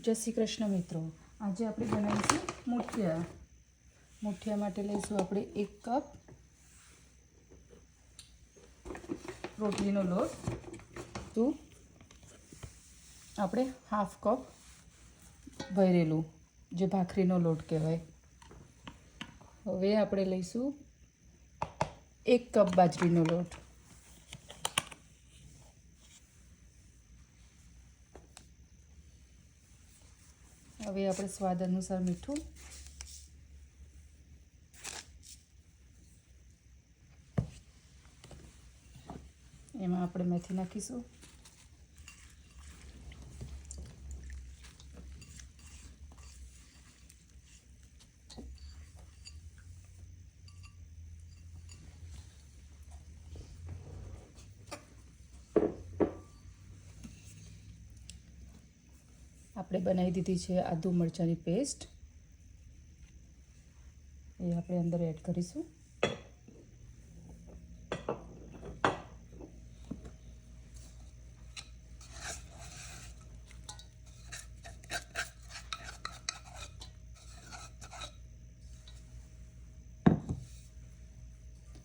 જય શ્રી કૃષ્ણ મિત્રો, આજે આપણે બનાવીશું મુઠિયા. મુઠિયા માટે લઈશું આપણે 1 કપ રોટલીનો લોટ, તો આપણે હાફ કપ ભરેલું જે ભાખરીનો લોટ કહેવાય. હવે આપણે લઈશું 1 કપ બાજરીનો લોટ, હવે આપણે સ્વાદ અનુસાર મીઠું, એમાં આપણે મેથી નાખીશું, આપણે બનાવી દીધી છે આદુ મરચાંની પેસ્ટ, એ આપણે અંદર એડ કરીશું.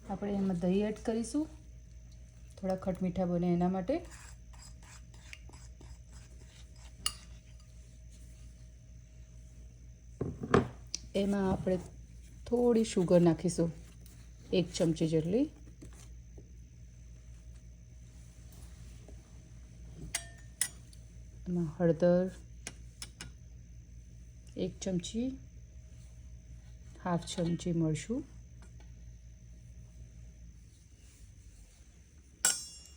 આપણે એમાં દહીં એડ કરીશું, થોડા ખટમીઠા બને એના માટે. એમાં આપણે થોડી શુગર નાખીશું, 1 ચમચી જેટલી. એમાં હળદર 1 ચમચી, હાફ ચમચી મરચું,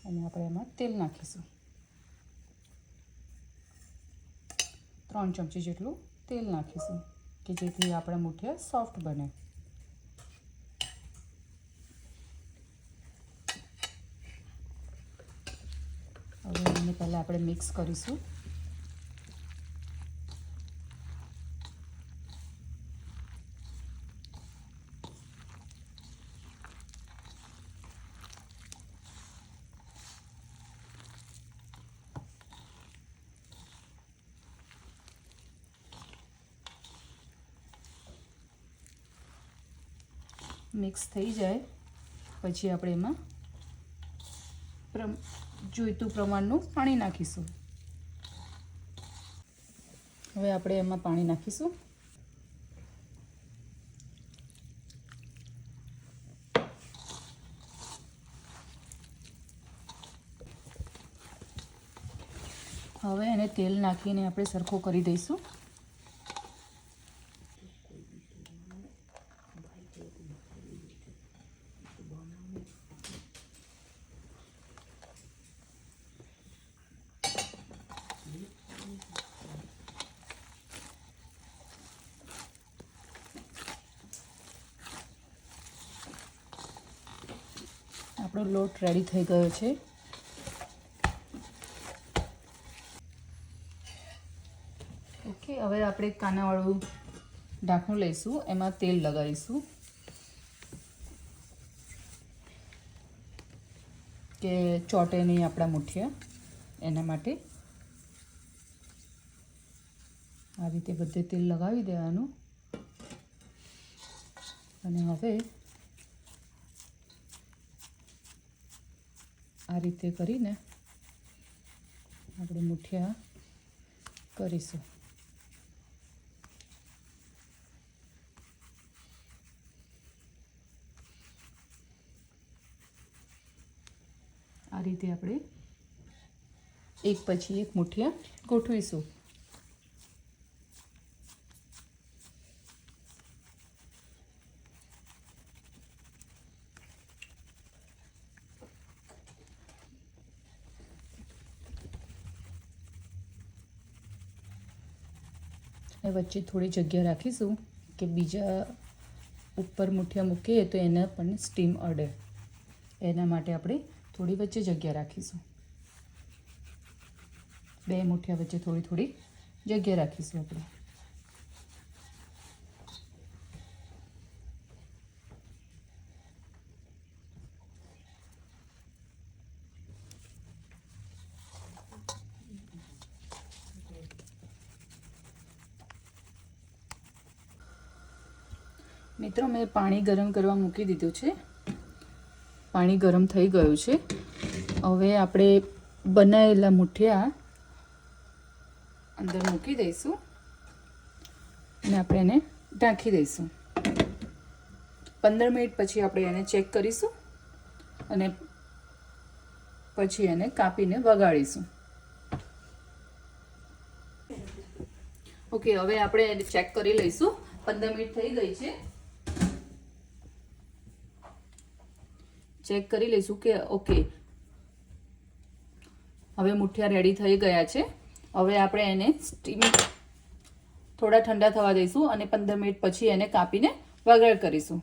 અને આપણે એમાં તેલ નાખીશું, 3 ચમચી જેટલું તેલ નાખીશું કે જેથી આપણા મુઠિયા સોફ્ટ બને. હવે એને પહેલાં આપણે મિક્સ કરીશું. મિક્સ થઈ જાય પછી આપણે એમાં જોઈતું પ્રમાણનું પાણી નાખીશું. હવે આપણે એમાં પાણી નાખીશું. હવે એને તેલ નાખીને આપણે સરખો કરી દઈશું. આપણો લોટ રેડી થઈ ગયો છે. ઓકે, હવે આપણે કાનાવાળું ઢાંકણું લઈશું, એમાં તેલ લગાવીશું કે ચોટે નહીં આપણા મુઠિયા, એના માટે. આ રીતે બધે તેલ લગાવી દેવાનું. અને હવે આ રીતે કરીને આપણે મુઠિયા કરીશું. આ રીતે આપણે એક પછી એક મુઠિયા ગોઠવીશું. અને વચ્ચે થોડી જગ્યા રાખીશું કે બીજા ઉપર મુઠિયા મૂકીએ તો એને પણ સ્ટીમ અડે, એના માટે આપણે થોડી વચ્ચે જગ્યા રાખીશું. 2 મુઠિયા વચ્ચે થોડી થોડી જગ્યા રાખીશું આપણે. મિત્રો મેં પાણી ગરમ કરવા મૂકી દીધું છે. પાણી ગરમ થઈ ગયું છે. હવે આપણે બનાવેલા મુઠિયા અંદર મૂકી દઈશું અને આપણે એને ઢાંકી દઈશું. 15 મિનિટ પછી આપણે એને ચેક કરીશું અને પછી એને કાપીને વગાડીશું. ઓકે, હવે આપણે એને ચેક કરી લઈશું. 15 મિનિટ થઈ ગઈ છે. ચેક કરી લઈશું કે ઓકે, હવે મુઠિયા રેડી થઈ ગયા છે. હવે આપણે એને સ્ટીમ થોડા ઠંડા થવા દઈશું અને 15 મિનિટ પછી એને કાપીને વઘાર કરીશું.